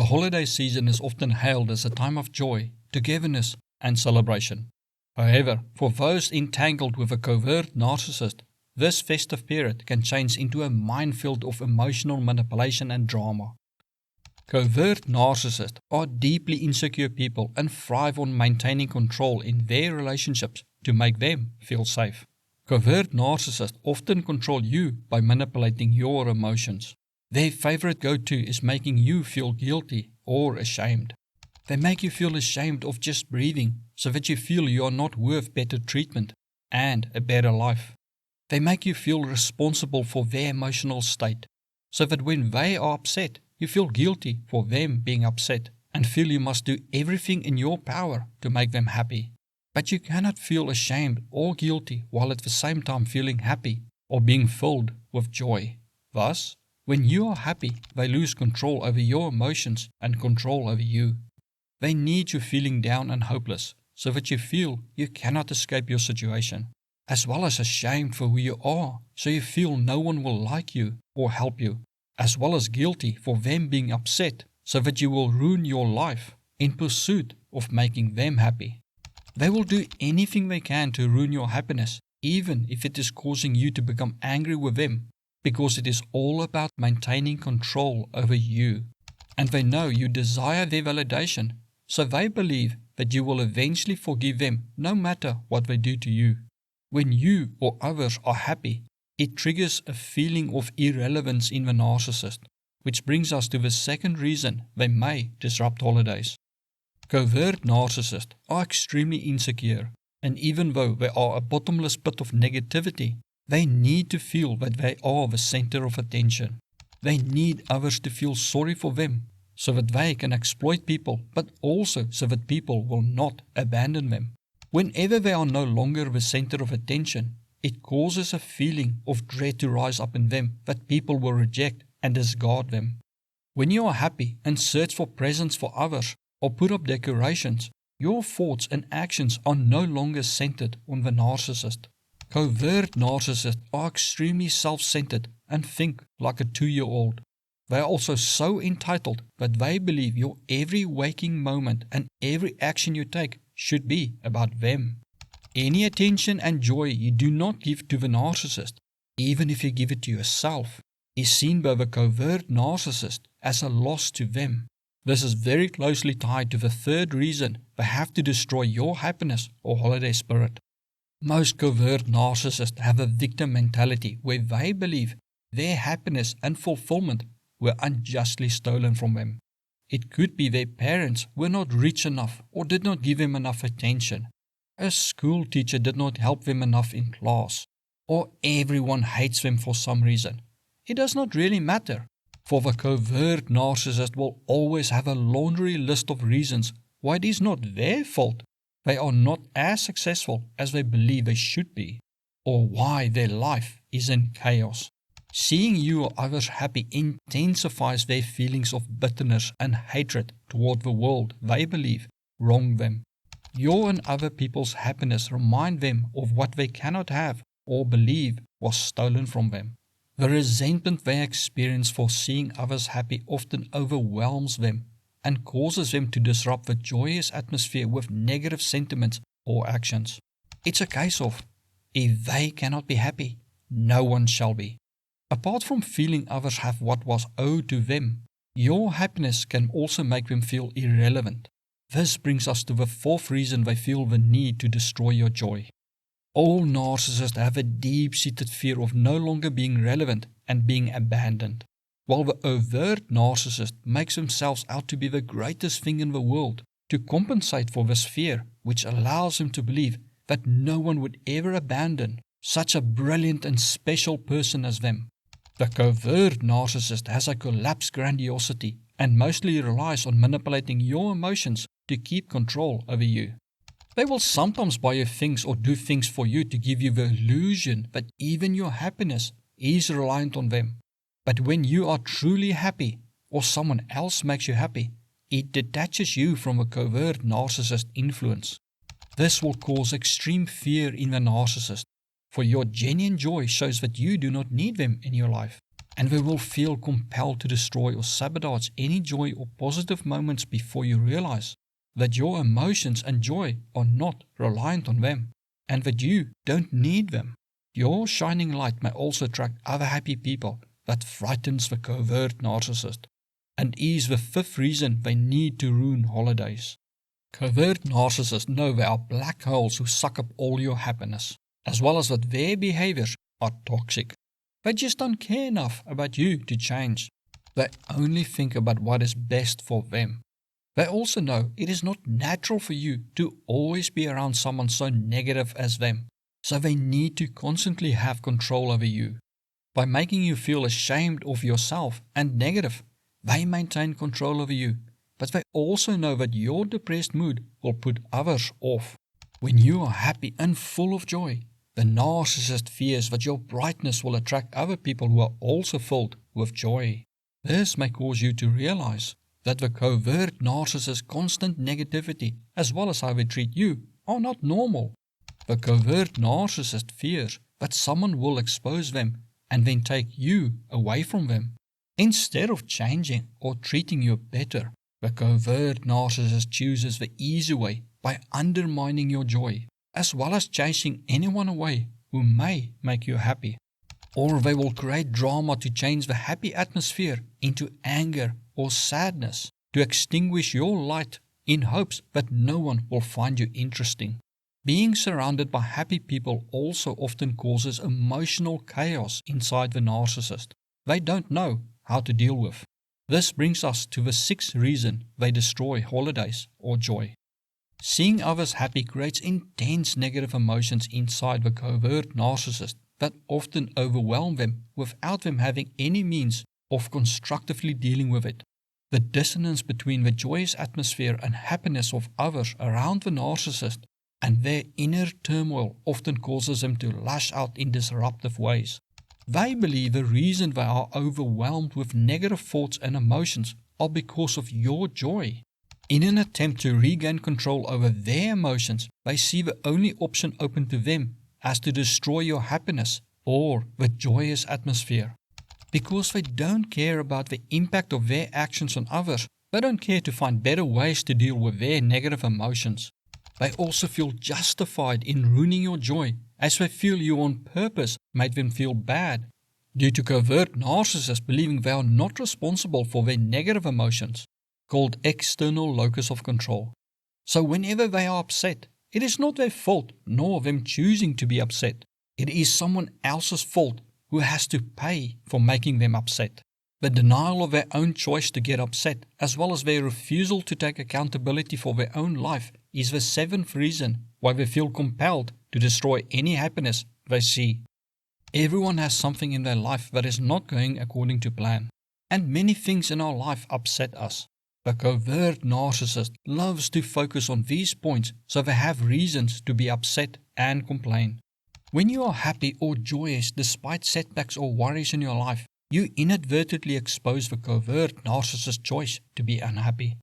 The holiday season is often hailed as a time of joy, togetherness, and celebration. However, for those entangled with a covert narcissist, this festive period can change into a minefield of emotional manipulation and drama. Covert narcissists are deeply insecure people and thrive on maintaining control in their relationships to make them feel safe. Covert narcissists often control you by manipulating your emotions. Their favorite go-to is making you feel guilty or ashamed. They make you feel ashamed of just breathing so that you feel you are not worth better treatment and a better life. They make you feel responsible for their emotional state so that when they are upset, you feel guilty for them being upset and feel you must do everything in your power to make them happy. But you cannot feel ashamed or guilty while at the same time feeling happy or being filled with joy. Thus, when you are happy, they lose control over your emotions and control over you. They need you feeling down and hopeless so that you feel you cannot escape your situation, as well as ashamed for who you are so you feel no one will like you or help you, as well as guilty for them being upset so that you will ruin your life in pursuit of making them happy. They will do anything they can to ruin your happiness, even if it is causing you to become angry with them, because it is all about maintaining control over you. And they know you desire their validation, so they believe that you will eventually forgive them no matter what they do to you. When you or others are happy, it triggers a feeling of irrelevance in the narcissist, which brings us to the second reason they may disrupt holidays. Covert narcissists are extremely insecure, and even though they are a bottomless pit of negativity, they need to feel that they are the center of attention. They need others to feel sorry for them, so that they can exploit people, but also so that people will not abandon them. Whenever they are no longer the center of attention, it causes a feeling of dread to rise up in them that people will reject and discard them. When you are happy and search for presents for others or put up decorations, your thoughts and actions are no longer centered on the narcissist. Covert narcissists are extremely self-centered and think like a 2-year-old. They are also so entitled that they believe your every waking moment and every action you take should be about them. Any attention and joy you do not give to the narcissist, even if you give it to yourself, is seen by the covert narcissist as a loss to them. This is very closely tied to the third reason they have to destroy your happiness or holiday spirit. Most covert narcissists have a victim mentality where they believe their happiness and fulfillment were unjustly stolen from them. It could be their parents were not rich enough or did not give them enough attention. A school teacher did not help them enough in class, or everyone hates them for some reason. It does not really matter, for the covert narcissist will always have a laundry list of reasons why it is not their fault they are not as successful as they believe they should be, or why their life is in chaos. Seeing you or others happy intensifies their feelings of bitterness and hatred toward the world they believe wronged them. Your and other people's happiness remind them of what they cannot have or believe was stolen from them. The resentment they experience for seeing others happy often overwhelms them and causes them to disrupt the joyous atmosphere with negative sentiments or actions. It's a case of, if they cannot be happy, no one shall be. Apart from feeling others have what was owed to them, your happiness can also make them feel irrelevant. This brings us to the fourth reason they feel the need to destroy your joy. All narcissists have a deep-seated fear of no longer being relevant and being abandoned, while the overt narcissist makes themselves out to be the greatest thing in the world to compensate for this fear, which allows them to believe that no one would ever abandon such a brilliant and special person as them. The covert narcissist has a collapsed grandiosity and mostly relies on manipulating your emotions to keep control over you. They will sometimes buy you things or do things for you to give you the illusion that even your happiness is reliant on them. But when you are truly happy or someone else makes you happy, it detaches you from a covert narcissist influence. This will cause extreme fear in the narcissist, for your genuine joy shows that you do not need them in your life. and they will feel compelled to destroy or sabotage any joy or positive moments before you realize that your emotions and joy are not reliant on them, and that you don't need them. Your shining light may also attract other happy people that frightens the covert narcissist, and is the fifth reason they need to ruin holidays. Covert narcissists know they are black holes who suck up all your happiness, as well as that their behaviors are toxic. They just don't care enough about you to change. They only think about what is best for them. They also know it is not natural for you to always be around someone so negative as them, so they need to constantly have control over you. By making you feel ashamed of yourself and negative, they maintain control over you, but they also know that your depressed mood will put others off. When you are happy and full of joy, the narcissist fears that your brightness will attract other people who are also filled with joy. This may cause you to realize that the covert narcissist's constant negativity, as well as how they treat you, are not normal. The covert narcissist fears that someone will expose them and then take you away from them. Instead of changing or treating you better, the covert narcissist chooses the easy way by undermining your joy, as well as chasing anyone away who may make you happy. Or they will create drama to change the happy atmosphere into anger or sadness, to extinguish your light in hopes that no one will find you interesting. Being surrounded by happy people also often causes emotional chaos inside the narcissist they don't know how to deal with. This brings us to the sixth reason they destroy holidays or joy. Seeing others happy creates intense negative emotions inside the covert narcissist that often overwhelm them without them having any means of constructively dealing with it. The dissonance between the joyous atmosphere and happiness of others around the narcissist and their inner turmoil often causes them to lash out in disruptive ways. They believe the reason they are overwhelmed with negative thoughts and emotions are because of your joy. In an attempt to regain control over their emotions, they see the only option open to them as to destroy your happiness or the joyous atmosphere. Because they don't care about the impact of their actions on others, they don't care to find better ways to deal with their negative emotions. They also feel justified in ruining your joy, as they feel you on purpose made them feel bad, due to covert narcissists believing they are not responsible for their negative emotions, called external locus of control. So whenever they are upset, it is not their fault nor them choosing to be upset. It is someone else's fault who has to pay for making them upset. The denial of their own choice to get upset, as well as their refusal to take accountability for their own life, is the seventh reason why they feel compelled to destroy any happiness they see. Everyone has something in their life that is not going according to plan, and many things in our life upset us. The covert narcissist loves to focus on these points so they have reasons to be upset and complain. When you are happy or joyous despite setbacks or worries in your life, you inadvertently expose the covert narcissist's choice to be unhappy.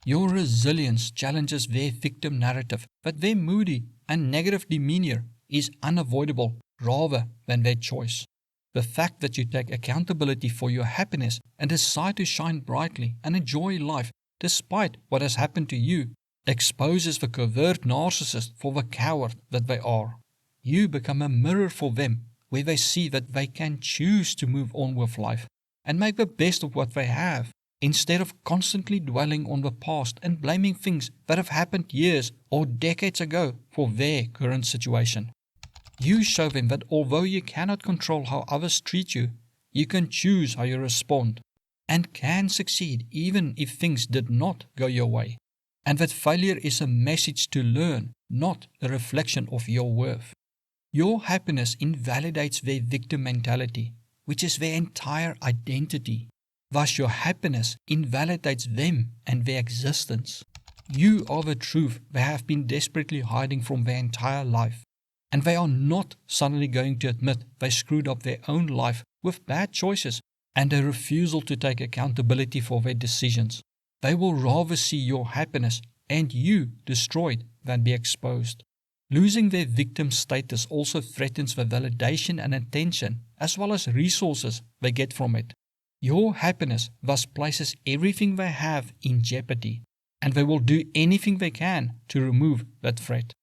Your resilience challenges their victim narrative that their moody and negative demeanor is unavoidable rather than their choice. The fact that you take accountability for your happiness and decide to shine brightly and enjoy life despite what has happened to you exposes the covert narcissist for the coward that they are. You become a mirror for them, where they see that they can choose to move on with life and make the best of what they have, instead of constantly dwelling on the past and blaming things that have happened years or decades ago for their current situation. You show them that although you cannot control how others treat you, you can choose how you respond and can succeed even if things did not go your way, and that failure is a message to learn, not a reflection of your worth. Your happiness invalidates their victim mentality, which is their entire identity. Thus, your happiness invalidates them and their existence. You are the truth they have been desperately hiding from their entire life, and they are not suddenly going to admit they screwed up their own life with bad choices and a refusal to take accountability for their decisions. They will rather see your happiness and you destroyed than be exposed. Losing their victim status also threatens the validation and attention, as well as resources they get from it. Your happiness thus places everything they have in jeopardy, and they will do anything they can to remove that threat.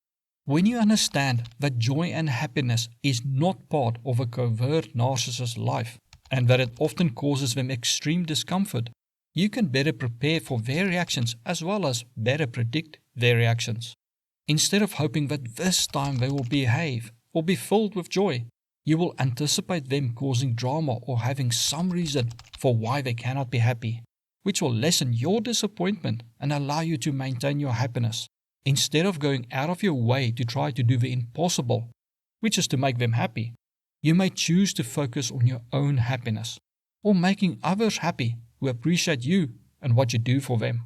When you understand that joy and happiness is not part of a covert narcissist's life, and that it often causes them extreme discomfort, you can better prepare for their reactions as well as better predict their reactions. Instead of hoping that this time they will behave or be filled with joy, you will anticipate them causing drama or having some reason for why they cannot be happy, which will lessen your disappointment and allow you to maintain your happiness, instead of going out of your way to try to do the impossible, which is to make them happy. You may choose to focus on your own happiness, or making others happy who appreciate you and what you do for them.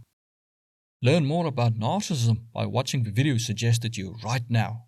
Learn more about narcissism by watching the video suggested to you right now.